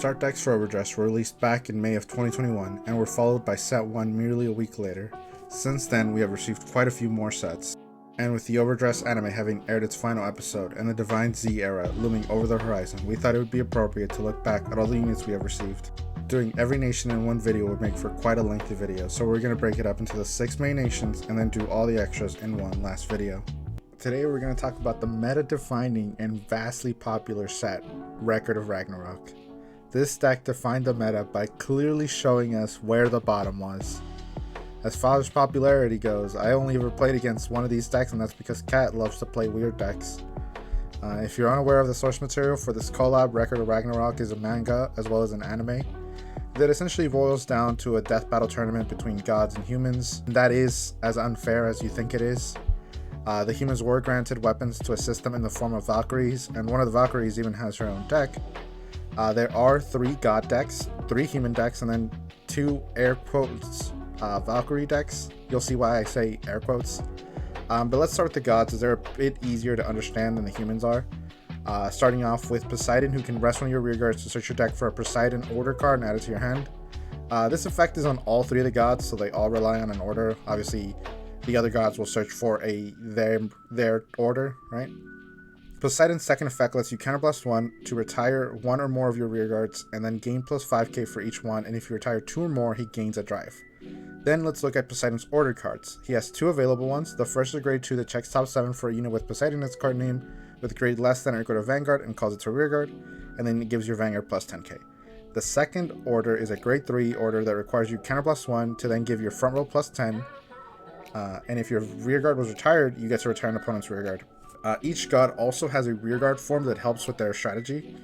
start decks for Overdress were released back in May of 2021 and were followed by set 1 merely a week later. Since then, we have received quite a few more sets, and with the Overdress anime having aired its final episode and the DivineZ era looming over the horizon, we thought it would be appropriate to look back at all the units we have received. Doing every nation in one video would make for quite a lengthy video, so we're going to break it up into the 6 main nations and then do all the extras in one last video. Today we're going to talk about the meta-defining and vastly popular set, Record of Ragnarok. This deck defined the meta by clearly showing us where the bottom was. As far as popularity goes, I only ever played against one of these decks, and that's because Cat loves to play weird decks. If you're unaware of the source material for this collab, Record of Ragnarok is a manga as well as an anime that essentially boils down to a death battle tournament between gods and humans. That is as unfair as you think it is. The humans were granted weapons to assist them in the form of Valkyries, and one of the Valkyries even has her own deck. There are 3 god decks, 3 human decks, and then 2 air quotes Valkyrie decks. You'll see why I say air quotes. But let's start with the gods, as they're a bit easier to understand than the humans are. Starting off with Poseidon, who can rest one of your rear guards to search your deck for a Poseidon order card and add it to your hand. This effect is on all 3 of the gods, so they all rely on an order. Obviously, the other gods will search for their order, right? Poseidon's second effect lets you counterblast 1 to retire 1 or more of your rear guards and then gain plus 5k for each one, and if you retire 2 or more, he gains a drive. Then let's look at Poseidon's ordered cards. He has 2 available ones. The first is a grade 2 that checks top 7 for a unit with Poseidon in its card name with a grade less than or equal to Vanguard and calls it to rear guard, and then it gives your Vanguard plus 10k. The second order is a grade 3 order that requires you counterblast 1 to then give your front row plus 10, and if your rear guard was retired, you get to retire an opponent's rear guard. Each god also has a rearguard form that helps with their strategy.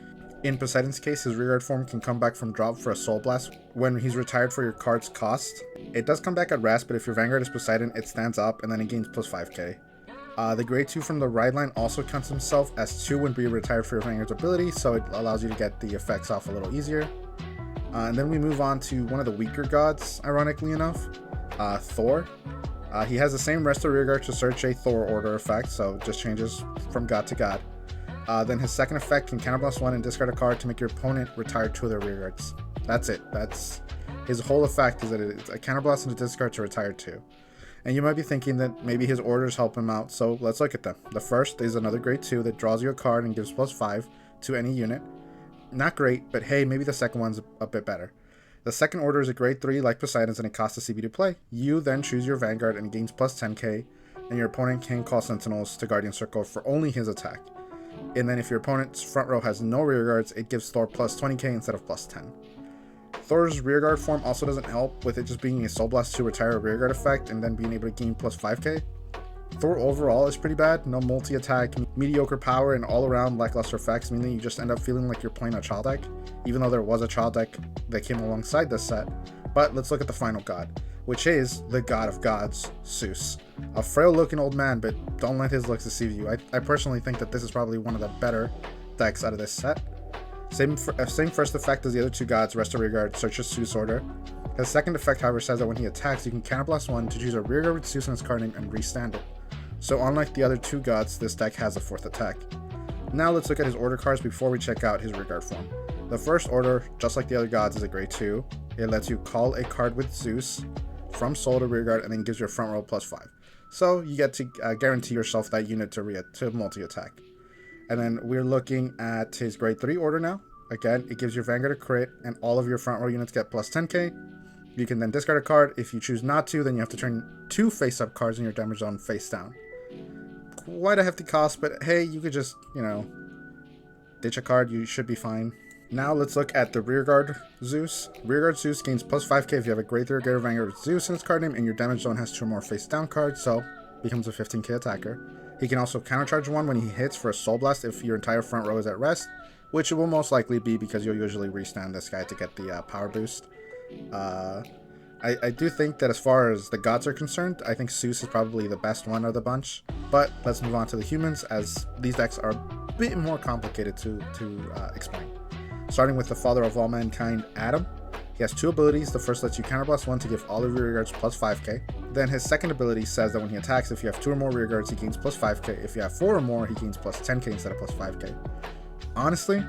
In Poseidon's case, his rearguard form can come back from drop for a Soul Blast when he's retired for your card's cost. It does come back at rest, but if your Vanguard is Poseidon, it stands up and then it gains plus 5k. The grade 2 from the ride line also counts himself as 2 when being retired for your Vanguard's ability, so it allows you to get the effects off a little easier. And then we move on to one of the weaker gods, ironically enough, Thor. He has the same rest of rearguard to search a Thor order effect, so it just changes from god to god. Then his second effect can counterblast 1 and discard a card to make your opponent retire 2 of their rearguards. That's it. That's his whole effect, is that it's a counterblast and a discard to retire 2. And you might be thinking that maybe his orders help him out, so let's look at them. The first is another grade 2 that draws you a card and gives plus 5 to any unit. Not great, but hey, maybe the second one's a bit better. The second order is a grade 3 like Poseidon's and it costs a CB to play. You then choose your Vanguard and it gains plus 10k, and your opponent can call Sentinels to Guardian Circle for only his attack. And then if your opponent's front row has no rear guards, it gives Thor plus 20k instead of plus 10. Thor's rearguard form also doesn't help, with it just being a Soul Blast to retire a rearguard effect and then being able to gain plus 5k. Thor overall is pretty bad. No multi-attack, mediocre power, and all-around lackluster effects mean that you just end up feeling like you're playing a child deck, even though there was a child deck that came alongside this set. But let's look at the final god, which is the god of gods, Zeus. A frail-looking old man, but don't let his looks deceive you. I personally think that this is probably one of the better decks out of this set. Same first effect as the other 2 gods, rest of rearguard, searches Zeus order. His second effect, however, says that when he attacks, you can counterblast 1 to choose a rearguard with Zeus in his card name and restand it. So unlike the other 2 gods, this deck has a 4th attack. Now let's look at his order cards before we check out his rearguard form. The first order, just like the other gods, is a grade 2. It lets you call a card with Zeus from soul to rearguard and then gives your front row plus 5. So you get to guarantee yourself that unit to multi-attack. And then we're looking at his grade 3 order now. Again, it gives your Vanguard a crit and all of your front row units get plus 10k. You can then discard a card. If you choose not to, then you have to turn 2 face-up cards in your damage zone face down. Quite a hefty cost, but hey, you could just, ditch a card, you should be fine. Now let's look at the rearguard Zeus. Rearguard Zeus gains plus 5k if you have a grade 3 or greater Vanguard with Zeus in its card name and your damage zone has 2 or more face down cards, so becomes a 15k attacker. He can also countercharge 1 when he hits for a Soul Blast if your entire front row is at rest, which it will most likely be because you'll usually restand this guy to get the power boost. I do think that as far as the gods are concerned, I think Zeus is probably the best one of the bunch. But let's move on to the humans, as these decks are a bit more complicated to explain. Starting with the father of all mankind, Adam. He has 2 abilities. The first lets you counterblast 1 to give all of your rearguards plus 5k. Then his second ability says that when he attacks, if you have 2 or more rearguards, he gains plus 5k. If you have 4 or more, he gains plus 10k instead of plus 5k. Honestly,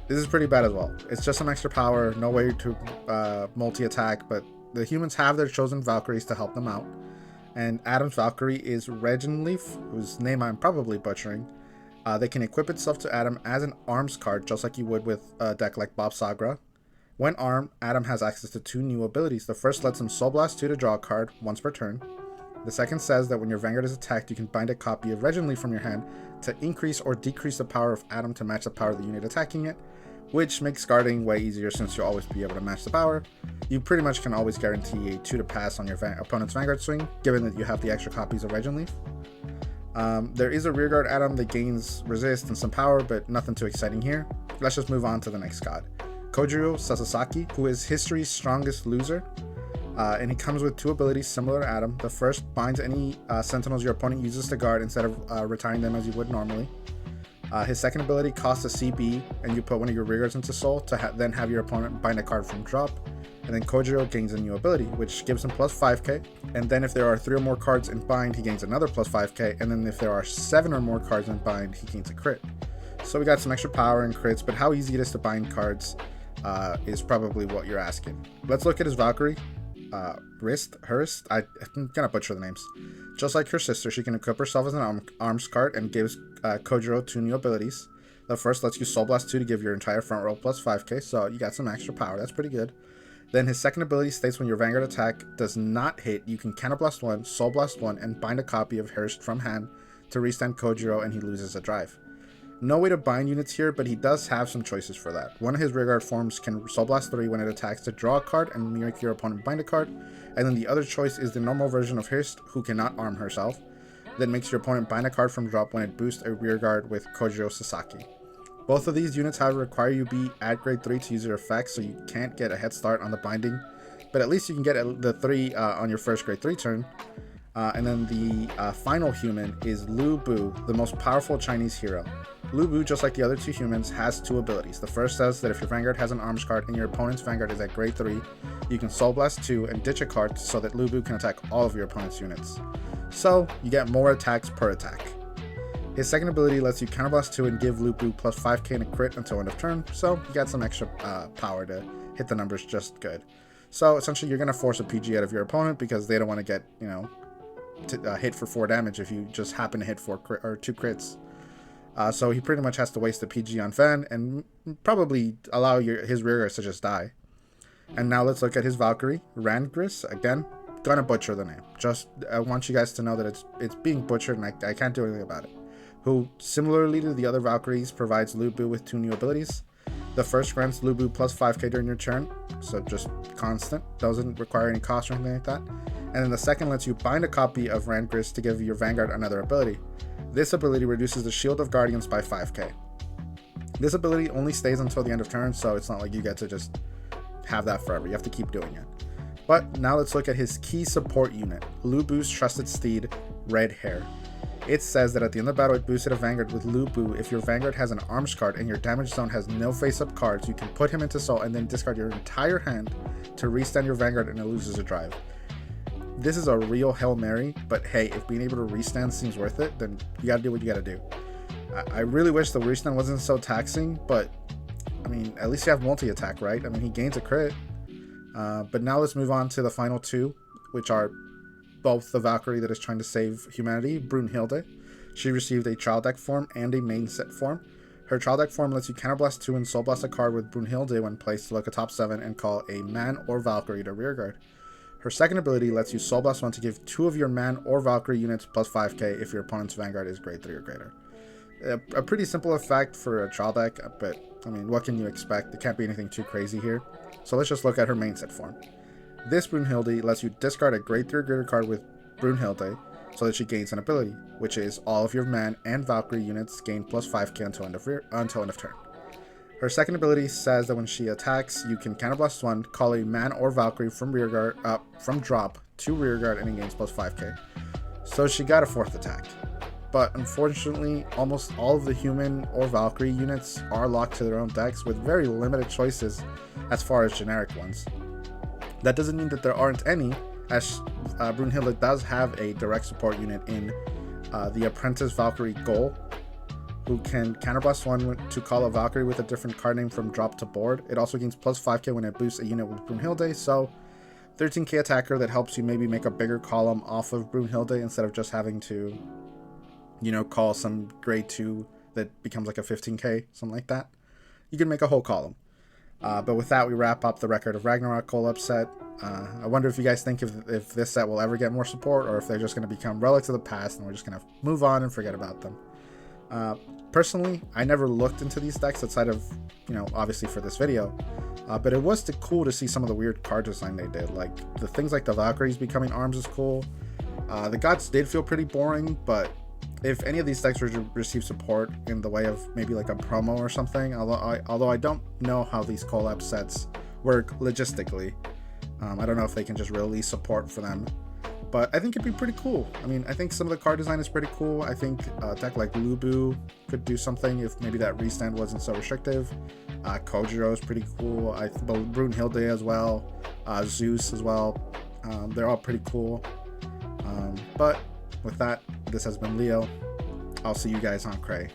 This is pretty bad as well. It's just some extra power, no way to multi-attack, but the humans have their chosen Valkyries to help them out. And Adam's Valkyrie is Regenleaf, whose name I'm probably butchering. They can equip itself to Adam as an arms card, just like you would with a deck like Bob Sagra. When armed, Adam has access to 2 new abilities. The first lets him Soul Blast 2 to draw a card once per turn. The second says that when your Vanguard is attacked, you can bind a copy of Regenleaf from your hand to increase or decrease the power of Adam to match the power of the unit attacking it, which makes guarding way easier since you'll always be able to match the power. You pretty much can always guarantee a 2 to pass on your opponent's Vanguard swing, given that you have the extra copies of Regenleaf. There is a rearguard Adam that gains resist and some power, but nothing too exciting here. Let's just move on to the next god. Kojiro Sasasaki, who is history's strongest loser, and he comes with 2 abilities similar to Adam. The first binds any sentinels your opponent uses to guard instead of retiring them as you would normally. His second ability costs a CB, and you put one of your rearguards into soul to then have your opponent bind a card from drop. And then Kojiro gains a new ability, which gives him plus 5k. And then if there are 3 or more cards in bind, he gains another plus 5k. And then if there are 7 or more cards in bind, he gains a crit. So we got some extra power and crits, but how easy it is to bind cards is probably what you're asking. Let's look at his Valkyrie. Hurst. I'm gonna butcher the names. Just like her sister, she can equip herself as an arms card and gives Kojiro 2 new abilities. The first lets you Soul Blast 2 to give your entire front row plus 5k, so you got some extra power. That's pretty good. Then his second ability states when your Vanguard attack does not hit, you can Counterblast 1, Soul Blast 1, and bind a copy of Hurst from hand to restand Kojiro, and he loses a drive. No way to bind units here, but he does have some choices for that. One of his rearguard forms can Soul Blast 3 when it attacks to draw a card and make your opponent bind a card, and then the other choice is the normal version of Hurst, who cannot arm herself, that makes your opponent bind a card from drop when it boosts a rearguard with Kojiro Sasaki. Both of these units, however, require you be at grade 3 to use their effects, so you can't get a head start on the binding, but at least you can get the 3 on your first grade 3 turn. And then the final human is Lu Bu, the most powerful Chinese hero. Lu Bu, just like the other 2 humans, has 2 abilities. The first says that if your Vanguard has an arms card and your opponent's Vanguard is at grade 3, you can Soul Blast 2 and ditch a card so that Lu Bu can attack all of your opponent's units. So you get more attacks per attack. His second ability lets you Counterblast 2 and give Lu Bu plus 5k and a crit until end of turn, so you got some extra power to hit the numbers just good. So essentially you're going to force a PG out of your opponent because they don't want to get, hit for 4 damage if you just happen to hit 2 crits. So he pretty much has to waste the PG on Fen and probably allow his rearguards to just die. And now let's look at his Valkyrie, Rangris. Again, gonna butcher the name. Just I want you guys to know that it's being butchered and I can't do anything about it. Who, similarly to the other Valkyries, provides Lu Bu with 2 new abilities. The first grants Lu Bu plus 5k during your turn, so just constant, doesn't require any cost or anything like that. And then the second lets you bind a copy of Rangris to give your Vanguard another ability. This ability reduces the Shield of Guardians by 5k. This ability only stays until the end of turn, so it's not like you get to just have that forever. You have to keep doing it. But now let's look at his key support unit, Lu Bu's trusted steed, Red Hair. It says that at the end of the battle, it boosted a Vanguard with Lu Bu. If your Vanguard has an arms card and your damage zone has no face-up cards, you can put him into soul and then discard your entire hand to restand your Vanguard and it loses a drive. This is a real Hail Mary, but hey, if being able to restand seems worth it, then you gotta do what you gotta do. I really wish the restand wasn't so taxing, but I mean, at least you have multi-attack, right? I mean, he gains a crit. But now let's move on to the final 2, which are both the Valkyrie that is trying to save humanity, Brunhilde. She received a trial deck form and a main set form. Her trial deck form lets you Counterblast 2 and Soul Blast a card with Brunhilde when placed to look a top 7 and call a man or Valkyrie to rearguard. Her second ability lets you Soul Blast 1 to give 2 of your man or Valkyrie units plus 5k if your opponent's Vanguard is grade 3 or greater. A pretty simple effect for a trial deck, but I mean, what can you expect? There can't be anything too crazy here. So let's just look at her main set form. This Brunhilde lets you discard a grade 3 or greater card with Brunhilde so that she gains an ability, which is all of your man and Valkyrie units gain plus 5k until end of turn. Her second ability says that when she attacks, you can Counterblast 1, call a man or Valkyrie from drop to rearguard and it gains plus 5k. So she got a 4th attack. But unfortunately, almost all of the human or Valkyrie units are locked to their own decks with very limited choices as far as generic ones. That doesn't mean that there aren't any, as Brunhilde does have a direct support unit in the Apprentice Valkyrie Goal, who can counterblast one to call a Valkyrie with a different card name from drop to board. It also gains plus 5k when it boosts a unit with Brunhilde, so 13k attacker that helps you maybe make a bigger column off of Brunhilde instead of just having to, you know, call some grade 2 that becomes like a 15k, something like that. You can make a whole column. But with that, we wrap up the Record of Ragnarok collab set. I wonder if you guys think if this set will ever get more support, or if they're just going to become relics of the past and we're just going to move on and forget about them. Personally, I never looked into these decks outside of, you know, obviously for this video, but it was cool to see some of the weird card design they did. Like the things like the Valkyries becoming arms is cool. The gods did feel pretty boring, but if any of these decks were to receive support in the way of maybe like a promo or something, although I don't know how these collab sets work logistically, I don't know if they can just release support for them, but I think it'd be pretty cool. I mean, I think some of the card design is pretty cool. I think a deck like Lubu could do something if maybe that restand wasn't so restrictive. Kojiro is pretty cool. Brunhilde as well, Zeus as well. They're all pretty cool. But with that, this has been Leo. I'll see you guys on Cray.